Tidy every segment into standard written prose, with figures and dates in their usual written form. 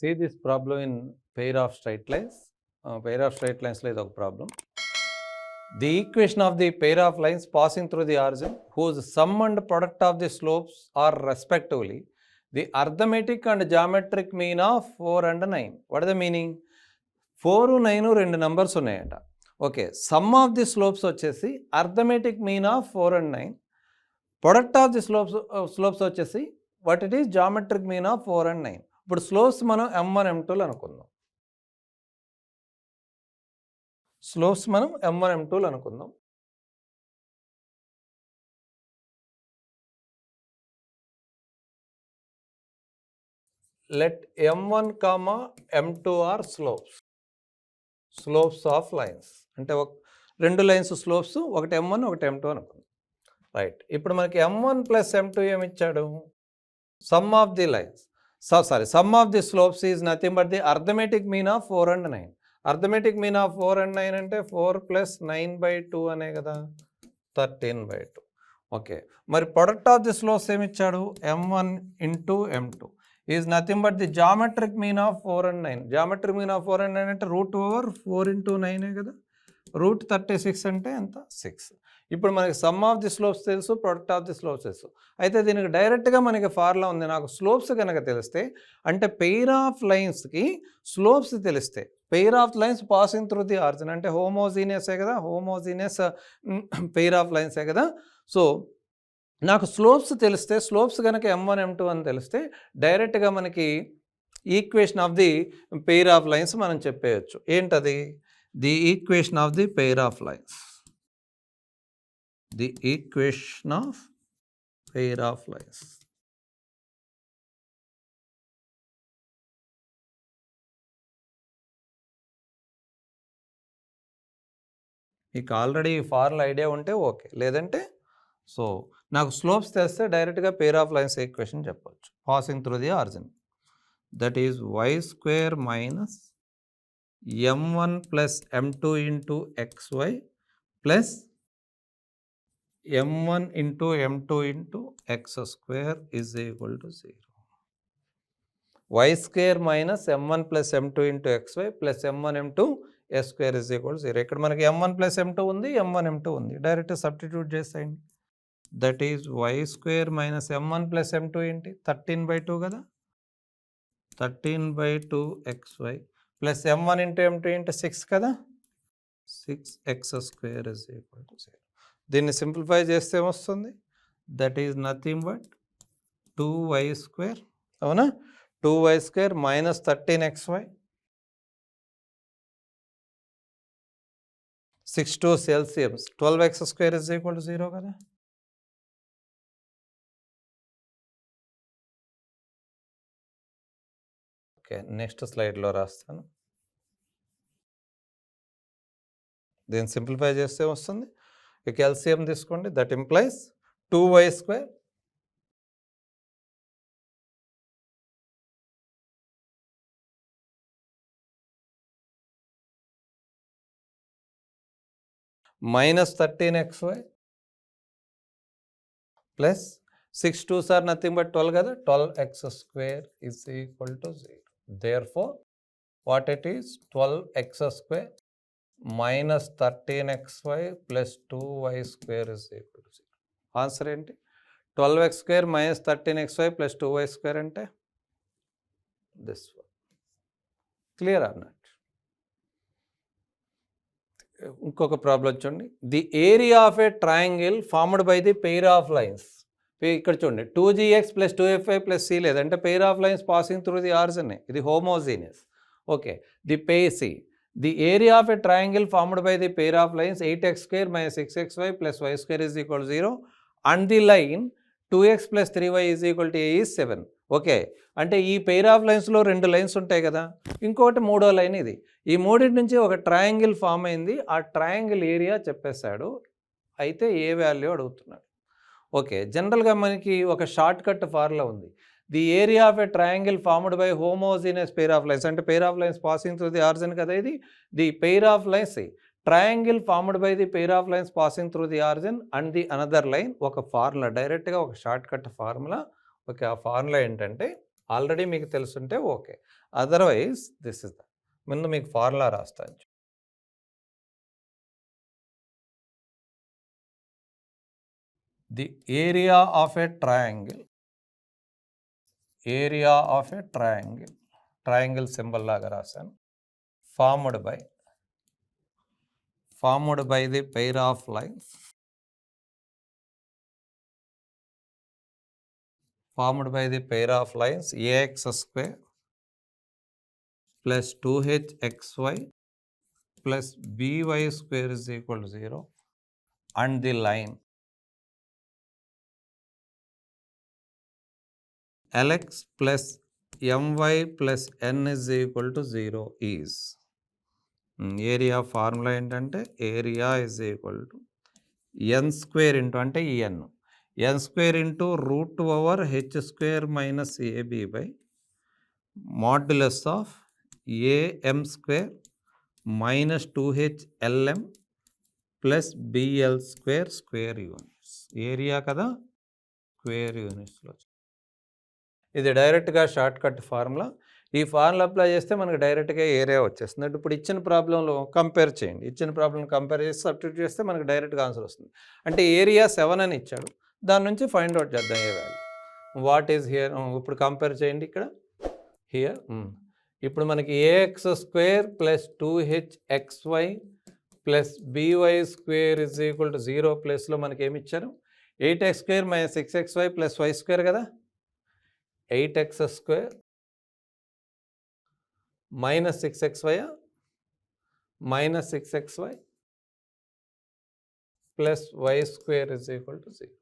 See this problem in pair of straight lines. Pair of straight lines లో ఇదొక problem. The equation of the pair of lines passing through the origin whose sum and product of the slopes are respectively the arithmetic and geometric mean of 4 and 9. What is the meaning? 4, 9 రెండు numbers ఉన్నాయట. Okay, sum of the slopes వచ్చేసి arithmetic mean of 4 and 9, product of the slopes వచ్చేసి what it is geometric mean of 4 and 9. ఇప్పుడు slopes మనం M1 M2 అనుకుందాం. Slopes మనం M1 M2 అనుకుందాం. Let M1, M2 are slopes of lines. అంటే రెండు lines slopes, ఒకటి M1 ఒకటి M2 అనుకుందాం. రైట్, ఇప్పుడు మనకి M1 ప్లస్ M2 ఏమి ఇచ్చాడు? Some of the lines some of the slopes is nothing but the arithmetic mean of 4 and 9. Arithmetic mean of 4 and 9 అంటే 4 + 9/2 అనే కదా, 13/2. ఓకే, మరి ప్రొడక్ట్ ఆఫ్ ది స్లోప్స్ ఏమి ఇచ్చాడు? M1 × M2 is nothing but the geometric mean of 4 and 9. Geometric mean of 4 and 9 అంటే √4 × 9 కదా, √36 అంటే ఎంత? 6. ఇప్పుడు మనకి సమ్ ఆఫ్ ది స్లోప్స్ తెలుసు, ప్రొడక్ట్ ఆఫ్ ది స్లోప్స్ తెలుసు. అయితే దీనికి డైరెక్ట్గా మనకి ఫార్ములా ఉంది. నాకు స్లోప్స్ కనుక తెలిస్తే, అంటే పెయిర్ ఆఫ్ లైన్స్కి స్లోప్స్ తెలిస్తే, pair of lines passing through the origin అంటే హోమోజీనియసే కదా, హోమోజీనియస్ పెయిర్ ఆఫ్ లైన్సే కదా. సో నాకు స్లోప్స్ తెలిస్తే, స్లోప్స్ కనుక M1 M2 అని తెలిస్తే డైరెక్ట్గా మనకి equation of the pair of lines మనం చెప్పేయచ్చు. ఏంటది? The equation of the pair of lines. The equation of pair of lines. మీకు ఆల్రెడీ ఫార్ములా ఐడియా ఉంటే ఓకే, లేదంటే సో నాకు స్లోప్స్ తెలిస్తే డైరెక్ట్గా పెయిర్ ఆఫ్ లైన్స్ ఈక్వేషన్ చెప్పవచ్చు. Passing through the origin, that is y² - M1 + M2 × xy plus M1 × M2 × x² is equal to 0. y² - M1 + M2 × xy plus M1 M2 s² is equal to 0. ఇక్కడ మనకి M1 + M2 ఉంది, M1 M2 ఉంది. Direct substitute చేసేయండి. That is y² - M1 + M2 ఏంటి? 13/2 కదా, 13/2 xy plus M1 × M2 ఏంటి? 6 కదా, 6x² is equal to 0. దీన్ని సింప్లిఫై చేస్తే ఏమొస్తుంది? That is nothing but 2y². అవునా, 2y² - 13xy, 6 2s LCMs 12x² is equal to 0 కదా. ఓకే, నెక్స్ట్ స్లైడ్లో రాస్తాను. దీన్ని సింప్లిఫై చేస్తే వస్తుంది. ఇక ఎల్సిఎం తీసుకోండి. That implies 2y² - 13xy plus 6 2s are nothing but 12 కదా, 12x² is equal to 0. Therefore, what it is? 12x² - 13xy plus 2y² is equal to 0. Answer ఏంటి? 12x² - 13xy ప్లస్ 2y² అంటే this one. Clear అన్నట్టు. ఇంకొక problem చూడండి. The area of a triangle formed by the pair of lines. ఇక్కడ చూడండి, 2gx + 2fy + c లేదంటే pair of lines passing through the origin. ఇది homogeneous. Okay, the area of a triangle formed by the pair of lines 8x² - 6xy + y² is equal to 0 and the line 2x + 3y is equal to a is 7. Okay, అంటే ఈ pair of లైన్స్లో రెండు lines ఉంటాయి కదా, ఇంకొకటి మూడో line ఇది. ఈ మూడింటి నుంచి ఒక ట్రయాంగిల్ ఫామ్ అయింది. ఆ ట్రయాంగిల్ ఏరియా చెప్పేశాడు. అయితే ఏ వాల్యూ అడుగుతున్నాడు. ఓకే, జనరల్గా మనకి ఒక షార్ట్ కట్ ఫార్ములా ఉంది. The area of a triangle formed by homogeneous pair of lines అంటే pair of lines passing through the origin కదా ఇది. The pair of lines triangle formed by the pair of lines passing through the origin and the another line. ఒక formula, డైరెక్ట్గా ఒక short cut formula. Okay, ఆ formula ఏంటంటే already మీకు తెలుసుంటే okay. Otherwise this is ముందు మీకు ఫార్ములా రాస్తాను. The area of a triangle, area of a triangle, triangle symbol లాగా రాశాను. Formed by the pair of lines, formed by the pair of lines ax square plus 2hxy plus by square is equal to 0 and the line lx plus my plus n is equal to 0 is area formula ఏంటంటే area is equal to n square into అంటే ఈ n square into root over h square minus ab by modulus of am square minus 2h lm plus bl square square units. Area కదా, square యూనిట్స్లో. ఇది డైరెక్ట్గా short cut formula. ఈ formula apply చేస్తే మనకు డైరెక్ట్గా area వచ్చేస్తుంది. అంటే ఇప్పుడు ఇచ్చిన ప్రాబ్లంలో కంపేర్ చేయండి. ఇచ్చిన ప్రాబ్లం కంపేర్ చేసి సబ్స్టిట్యూట్ చేస్తే మనకు డైరెక్ట్గా ఆన్సర్ వస్తుంది. అంటే ఏరియా 7 అని ఇచ్చాడు, దాని నుంచి ఫైండ్ అవుట్ చేద్దాం ఏ వాల్యూ. వాట్ ఈజ్ హియర్, ఇప్పుడు కంపేర్ చేయండి ఇక్కడ. హియర్ ఇప్పుడు మనకి ax square plus 2hxy plus by square is equal to 0 ప్లస్లో మనకి ఏమి ఇచ్చారు, 8x square minus 6xy plus y square కదా, 8x square minus 6xy minus 6xy plus y square is equal to 0.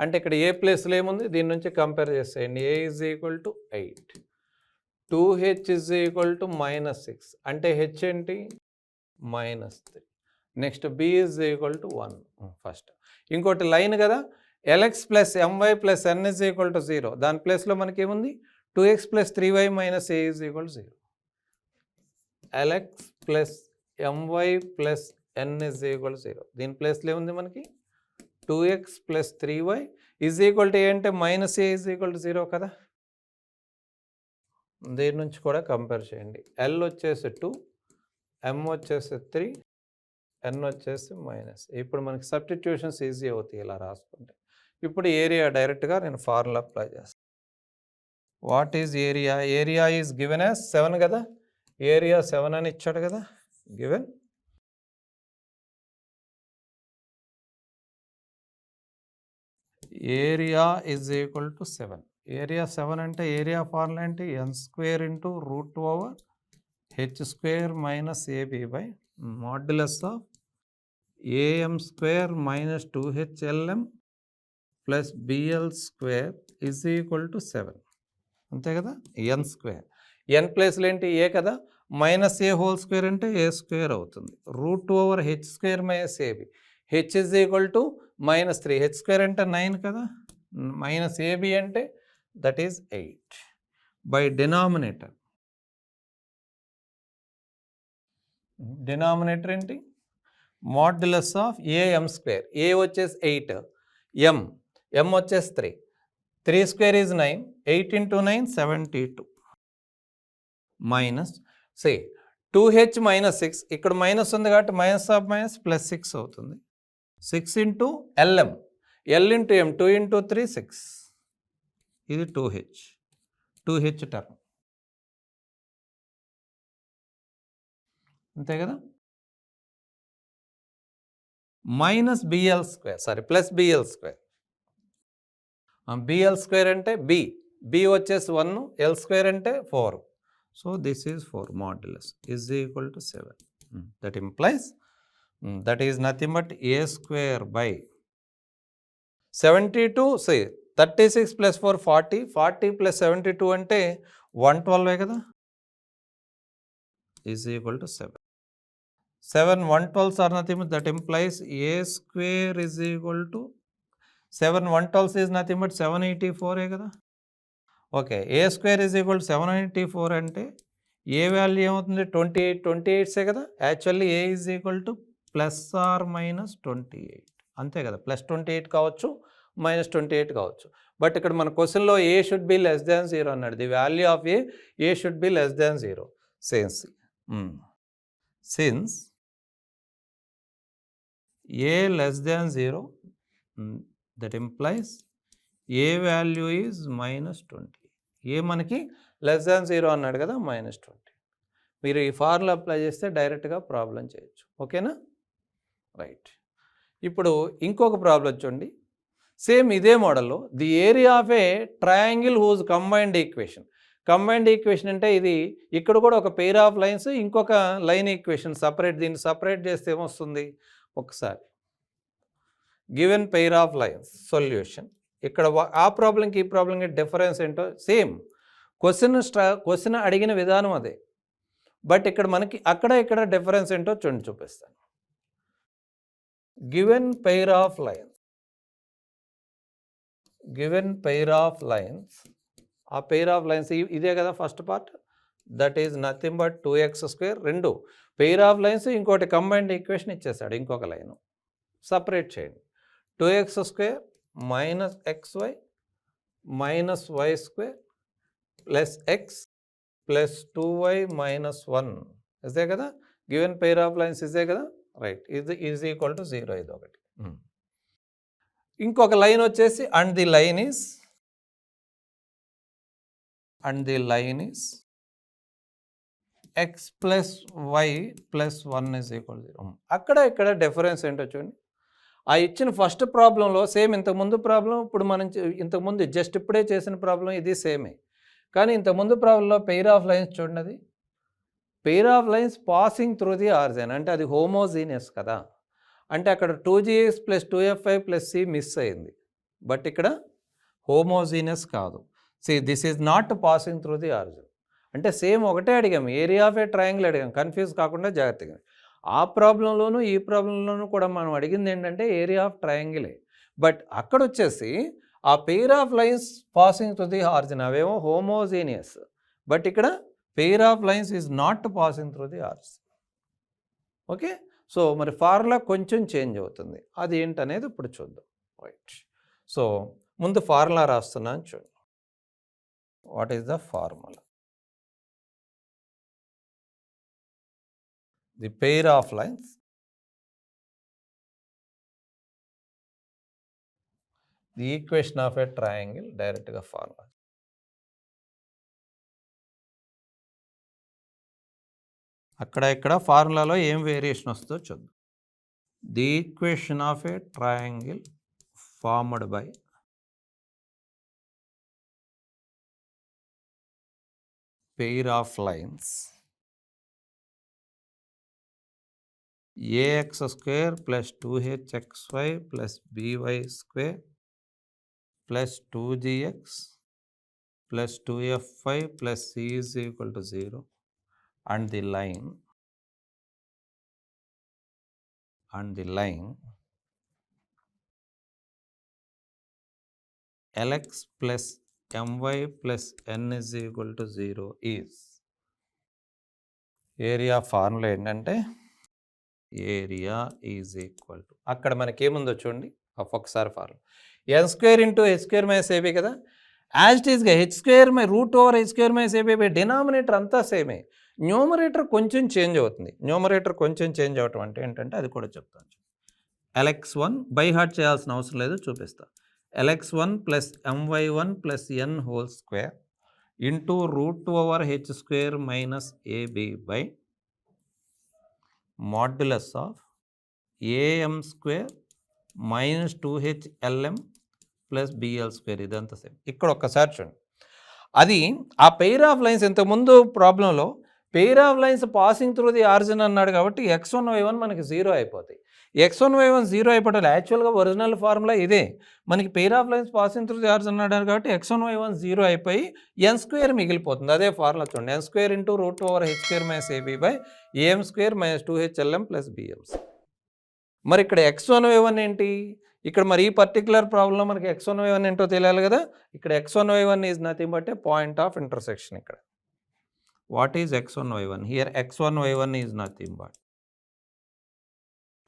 అంటే ఇక్కడ ఏ ప్లేస్లో ఏముంది, దీని నుంచి కంపేర్ చేసేయండి. a is equal to 8, 2h is equal to minus 6, అంటే h ఏంటి minus 3. Next b is equal to 1 first. ఇంకోటి లైన్ కదా, lx plus my plus n is equal to 0, దాని ప్లేస్లో మనకి ఏముంది 2x plus 3y minus a is equal to 0. lx plus my plus n is equal to 0, దీని ప్లేస్లో ఏముంది మనకి 2x plus 3y is equal to ఏ అంటే minus a is equal to 0 కదా. దీని నుంచి కూడా కంపేర్ చేయండి. l వచ్చేసి 2, m వచ్చేసి 3, n వచ్చేసి మైనస్. ఇప్పుడు మనకి సబ్స్టిట్యూషన్స్ ఈజీ అవుతాయి ఇలా రాసుకుంటే. ఇప్పుడు ఏరియా డైరెక్ట్గా నేను ఫార్ములా అప్లై చేస్తాను. What is area, area is given as 7 కదా, ఏరియా 7 అని ఇచ్చాడు కదా, given area is equal to 7. Area 7 అంటే ఏరియా ఫార్ములా ఏంటి, n square into root over h square minus ab by modulus of am square minus 2hlm plus bl square is equal to 7. అంతే కదా, n square, n ప్లేస్లో ఏంటి ఏ కదా, minus ఏ whole square అంటే ఏ square అవుతుంది, root over h square minus ab, h is equal to minus 3, h square అంటే 9 కదా, minus ab అంటే that is 8 by denominator. Denominator ఏంటి, మాడ్యులస్ ఆఫ్ am స్క్వేర్, ఏ వచ్చేసి 8, m వచ్చేసి 3, 3 square is 9, 8 into 9 72 minus 2h minus 6, ఇక్కడ minus ఉంది కాబట్టి minus of minus plus 6 అవుతుంది, 6 into lm, l into m, 2 into 3 6, ఇది 2h టర్మ్ అంతే కదా, minus bl square plus bl square. bl square అంటే b వచ్చేసి 1, l స్క్వేర్ అంటే 4, so this is 4 modulus is equal to 7. That implies that is nothing but a square by 72, 36 plus 4 40, 40 plus 72 అంటే 112 కదా, is equal to 7. 7 112s are nothing but that implies a square is equal to 7 112s is nothing but 784 కదా. Okay, a square is equal 784 అంటే a value ఏమవుతుంది 28 కదా, actually a is equal to plus or minus 28 అంతే కదా, plus 28 కావచ్చు -28 కావచ్చు. But ఇక్కడ మన క్వశ్చన్లో ఏ షుడ్ బి లెస్ దాన్ 0 అన్నాడు. The value of A should be less than 0. Since A less than 0, that implies A value is -20. ఏ మనకి less than 0 అన్నాడు కదా, -20. మీరు ఈ ఫార్ములా అప్లై చేస్తే డైరెక్ట్గా ప్రాబ్లం చేయొచ్చు. ఓకేనా? రైట్. ఇప్పుడు ఇంకొక ప్రాబ్లం చూడండి. సేమ్ ఇదే మోడల్లో the area of a triangle whose combined equation. Combined equation అంటే ఇది ఇక్కడ కూడా ఒక పెయిర్ ఆఫ్ లైన్స్, ఇంకొక లైన్ ఈక్వేషన్ సపరేట్. దీన్ని సపరేట్ చేస్తే ఏమొస్తుంది ఒకసారి. Given pair of lines solution. ఇక్కడ ఆ ప్రాబ్లంకి ఈ ప్రాబ్లంకి డిఫరెన్స్ ఏంటో సేమ్. క్వశ్చన్ అడిగిన విధానం అదే, బట్ ఇక్కడ మనకి అక్కడ ఇక్కడ డిఫరెన్స్ ఏంటో చూపిస్తాను. Given pair of lines, given pair of lines, ఆ పెయిర్ ఆఫ్ లైన్స్ ఇదే కదా first part, that is nothing but 2x². రెండు పెయిర్ ఆఫ్ లైన్స్, ఇంకోటి కంబైన్డ్ ఈక్వేషన్ ఇచ్చేసాడు, ఇంకొక లైను సపరేట్ చేయండి. 2x² -xy -y² + x + 2y - 1 ఇదే కదా గివెన్ పెయిర్ ఆఫ్ లైన్స్, ఇదే కదా. రైట్. ఇది ఈజ్ ఈక్వల్ టు 0. ఇది ఒకటి. ఇంకొక లైన్ వచ్చేసి and the line is x + y + 1 = 0. అక్కడ ఇక్కడ డిఫరెన్స్ ఏంటో చూడండి. ఆ ఇచ్చిన ఫస్ట్ ప్రాబ్లంలో సేమ్ ఇంతకుముందు ప్రాబ్లం, ఇప్పుడు మనం ఇంతకుముందు జస్ట్ ఇప్పుడే చేసిన ప్రాబ్లం ఇది సేమే. కానీ ఇంతకుముందు ప్రాబ్లంలో పెయిర్ ఆఫ్ లైన్స్ చూడండి, అది pair of lines passing through the origin, అంటే అది హోమోజీనియస్ కదా. అంటే అక్కడ 2gx + 2fy + c మిస్ అయింది, బట్ ఇక్కడ హోమోజీనియస్ కాదు. This is not passing through the origin. అంటే సేమ్ ఒకటే అడిగాం, ఏరియా ఆఫ్ ఏ ట్రయాంగిల్ అడిగాం, కన్ఫ్యూజ్ కాకుండా జాగ్రత్తగా. ఆ ప్రాబ్లంలోనూ ఈ ప్రాబ్లంలోనూ కూడా మనం అడిగింది ఏంటంటే ఏరియా ఆఫ్ ట్రయాంగిలే, బట్ అక్కడ వచ్చేసి ఆ pair of lines passing through the origin అవేమో హోమోజీనియస్, బట్ ఇక్కడ pair of lines is not passing through the origin. Okay. So మరి ఫార్ములా కొంచెం చేంజ్ అవుతుంది, అది ఏంటనేది ఇప్పుడు చూద్దాం. రైట్. సో ముందు ఫార్ములా రాస్తున్నాను చూడండి. What is the formula? The pair of lines, the equation of a triangle, డైరెక్ట్గా ఫార్ములా. అక్కడ ఇక్కడ ఫార్ములాలో ఏం వేరియేషన్ వస్తుందో చూద్దాం. The equation of a triangle formed by pair of lines ax² + 2hxy + by² + 2gx + 2fy + c = 0 and the line lx + my + n = 0 is area. Formula ఏంటంటే area is equal to, అక్కడ మనకేముందో చూడండి ఒకసారి ఫార్ములా, n² × h² - ab కదా. As it ఈస్గా h² √h² - ab denominator అంతా సేమే, numerator కొంచెం చేంజ్ అవుతుంది. న్యూమరేటర్ కొంచెం చేంజ్ అవటం అంటే ఏంటంటే అది కూడా చెప్తాను. lx1 బై హార్ట్ చేయాల్సిన అవసరం లేదు, చూపిస్తా. lx1 + my1 + n² √h² - ab by modulus of am² - 2hlm + bl². ఇదంతా సేమ్. ఇక్కడ ఒక్కసారి చూడండి, అది ఆ పెయిర్ ఆఫ్ లైన్స్ ఇంతకుముందు ప్రాబ్లంలో pair of lines passing through the origin అన్నాడు కాబట్టి x1 y1 మనకి 0 అయిపోతాయి. x1 y1 0 అయిపోవడం యాక్చువల్గా ఒరిజినల్ ఫార్ములా ఇదే. మనకి pair of lines passing through the origin అన్నాడు కాబట్టి x1 y1 0 అయిపోయి n² మిగిలిపోతుంది. అదే ఫార్ములా చూడండి, n² × √h² - ab by am² - 2hlm + bm². మరి ఇక్కడ x1 y1 ఏంటి? ఇక్కడ మరి ఈ పర్టికులర్ ప్రాబ్లంలో మనకి x1 y1 ఏంటో తెలియాలి కదా. ఇక్కడ x1 y1 is nothing but a point of intersection. ఇక్కడ what is x1 y1? Here x1 y1 is nothing but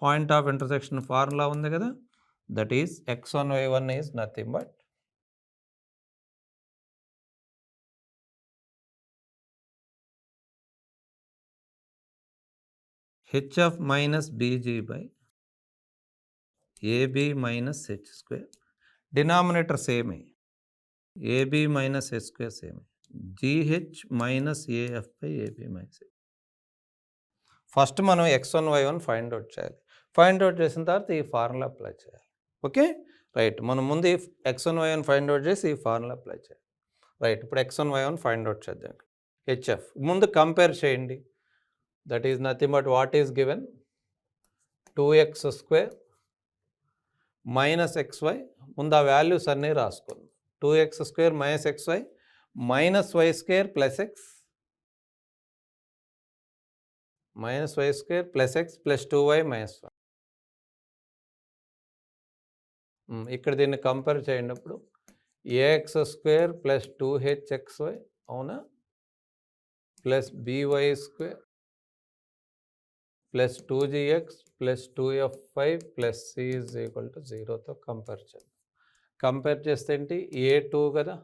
point of intersection formula ఉంది కదా, that is x1 y1 is nothing but h of minus bg by ab minus h square. Denominator same, ab minus h square same, gh minus af by ab minus h. First మనం x1 y1 find out చేయాలి. Find out చేసిన తర్వాత ఈ formula apply చేయాలి. Okay right, మనం ముందు x1 y1 find out చేసి ఈ ఫార్ములా అప్లై చేయాలి. రైట్, ఇప్పుడు x1 y1 ఫైండ్ అవుట్ చేద్దాం. hf ముందు కంపేర్ చేయండి. That is nothing but what is given 2x square minus xy. ముందు ఆ వాల్యూస్ అన్నీ రాసుకుందాం. 2x square minus xy minus y square plus x minus y square plus x plus 2y minus 1. ఇక్కడ దీన్ని compare చేయండి. అప్పుడు ax square plus 2hxy అవునా, plus by square plus 2gx plus 2fy plus c is equal to 0తో compare చేద్దాం. Compare చేస్తే ఏంటి, a2 కదా,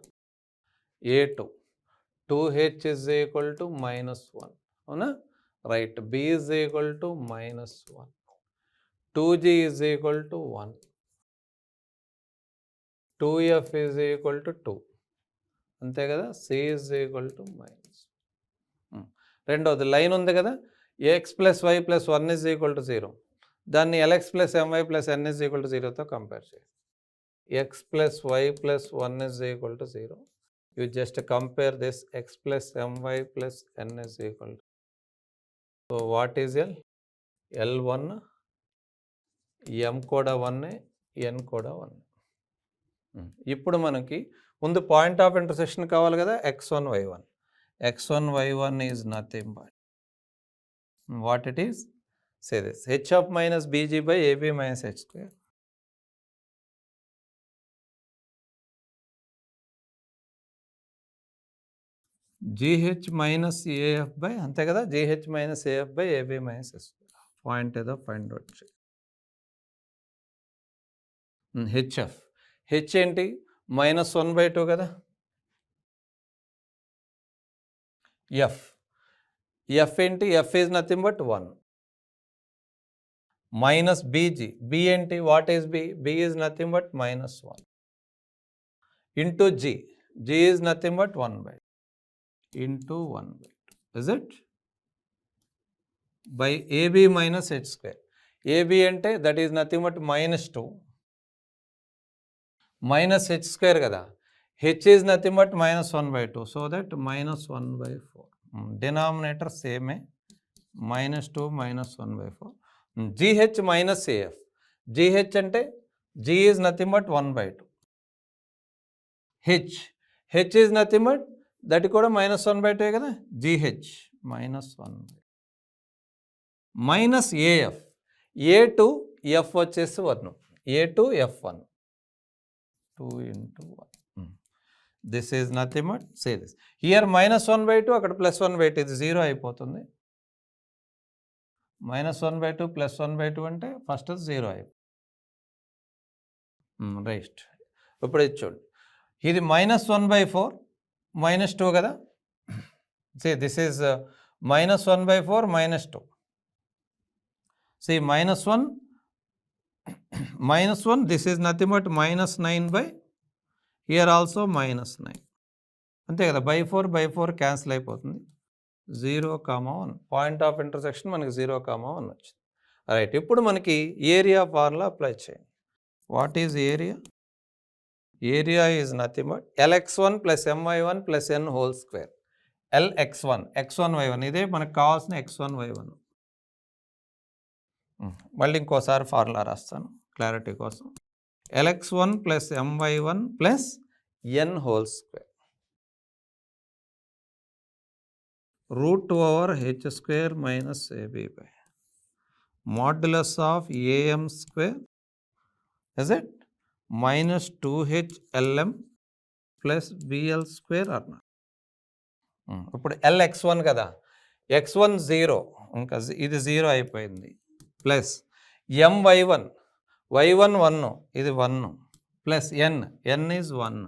a2 2h is equal to -1 అవునా, right, b is equal to -1, 2g is equal to 1, 2f is equal to 2 అంతే కదా, c is equal to -. రెండవది line ఉంది కదా, ax plus y plus 1 is equal to 0, దాన్ని lx plus my plus n is equal to 0తో compare చేయాలి. x plus y plus 1 is equal to 0. You just compare this x plus my plus n is equal to. So what is l? l1, m కూడా 1, n కూడా 1. ఇప్పుడు మనకి ముందు point of intersection కావాలి కదా, x1 y1. x1 y1 is nothing but what it is? Say this, h of minus bg by ab minus h square. gh minus af by అంతే కదా, gh minus af by ab minus h square. Point ఏదో find out చేయి. hf, h ఏంటి, -1/2 కదా, f ఏంటి, f is nothing but 1 minus bg, b ఏంటి, what is b, b is nothing but -1 into g, g is nothing but 1/2 into 1/2 is it by ab minus h square. ab అంటే that is nothing but -2 minus h square కదా, h is nothing but -1/2, so that -1/4. Denominator సేమే, -2 -1/4. gh minus af, gh అంటే g is nothing but 1/2, h is nothing but that కూడా -1/2 కదా, gh -1/2 minus af, a to f వచ్చేసి 1, a to f1 2 into 1. This is nothing but say this here -1/2, అక్కడ +1/2, ఇది 0 అయిపోతుంది. -1/2 +1/2 అంటే first 0 అయిపోతుంది. Right, ఇప్పుడు ఇది చూడండి, ఇది -1/4 -2 కదా, say this is -1/4 -2. See -1, this is nothing but -9 by here also -9 అంతే కదా, by 4 క్యాన్సిల్ అయిపోతుంది. 0,1 పాయింట్ ఆఫ్ ఇంటర్సెక్షన్ మనకి 0,1 వచ్చింది. రైట్, ఇప్పుడు మనకి ఏరియా ఫార్ములా అప్లై చేయండి. What is area? Area is nothing but lx1 plus my1 plus n whole square. lx1 x1 y1 ఇదే మనకు కావాల్సిన x1 y1. మళ్ళీ ఇంకోసారి ఫార్ములా రాస్తాను క్లారిటీ కోసం. lx1 plus my1 plus n whole square √2/h square minus ab by modulus of am square is it -2h lm plus bl square అన్నా. ఇప్పుడు lx1 కదా, x1 0, ఇంకా ఇది 0 అయిపోయింది, ప్లస్ my1 y1 1 ఇది 1 plus n is 1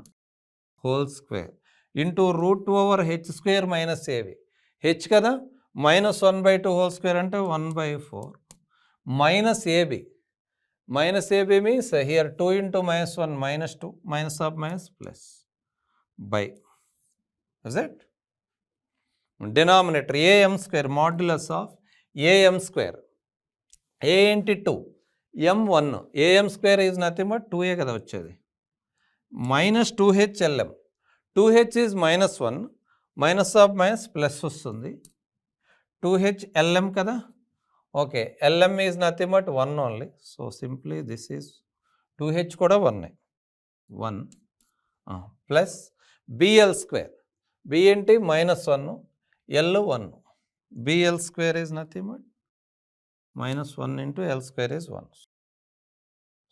whole square into h² minus AB h కదా -1/2 whole square అంటే 1/4 minus AB. Minus AB means here 2 into -1 -2 minus of minus plus by. Is it? Denominator AM square modulus of AM square. A into 2 M1 AM square is nothing but 2A kada vachedi minus 2H LM 2H is -1 minus of minus plus vastundi 2H LM kada. Okay, LM is nothing but 1 only. So, simply this is 2H kuda 1. 1 plus BL square. B into -1, L 1. BL square is nothing but -1 into L square is 1.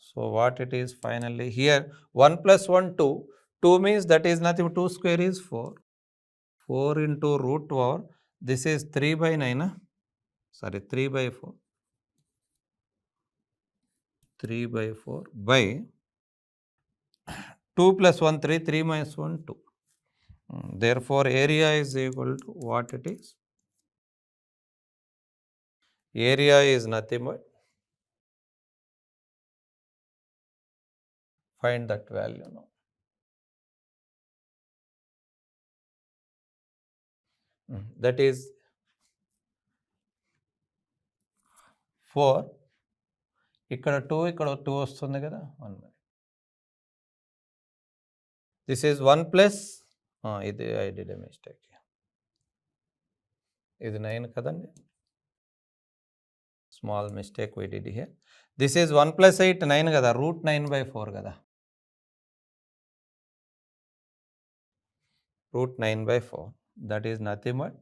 So, what it is finally here 1 plus 1 2. 2 means that is nothing but 2 square is 4. 4 into root over this is 3/9. Sorry, 3/4. 3/4 by 2 plus 1 3 3 minus 1 2. Therefore, area is equal to what it is? Area is nothing but find that value now. That is 4. ఇక్కడ 2 ఇక్కడ 2 వస్తుంది కదా 1 minute. This is 1 plus ఇది I did a mistake. ఇది 9 కదండి. Small mistake we did here. This is 1 plus 8 9 కదా root 9/4 కదా. Root 9/4 that is nothing but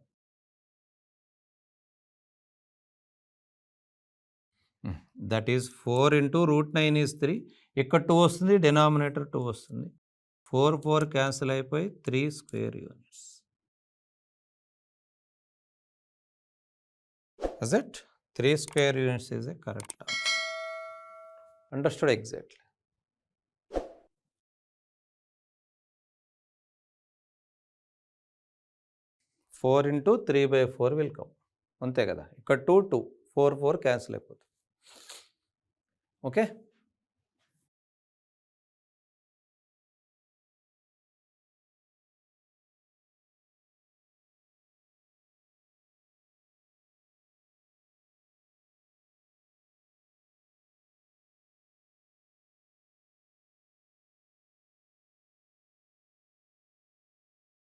that is 4 into root 9 is 3. ఇక్కడ 2 వస్తుంది డినామినేటర్ 2 వస్తుంది 4 4 క్యాన్సిల్ అయిపోయి 3 square units. Is it? 3 square units is a correct answer. Understood exactly. Four into 3/4 will come. అంతే కదా ఇక్కడ 2 4 4 cancel అయిపోతుంది. ఓకే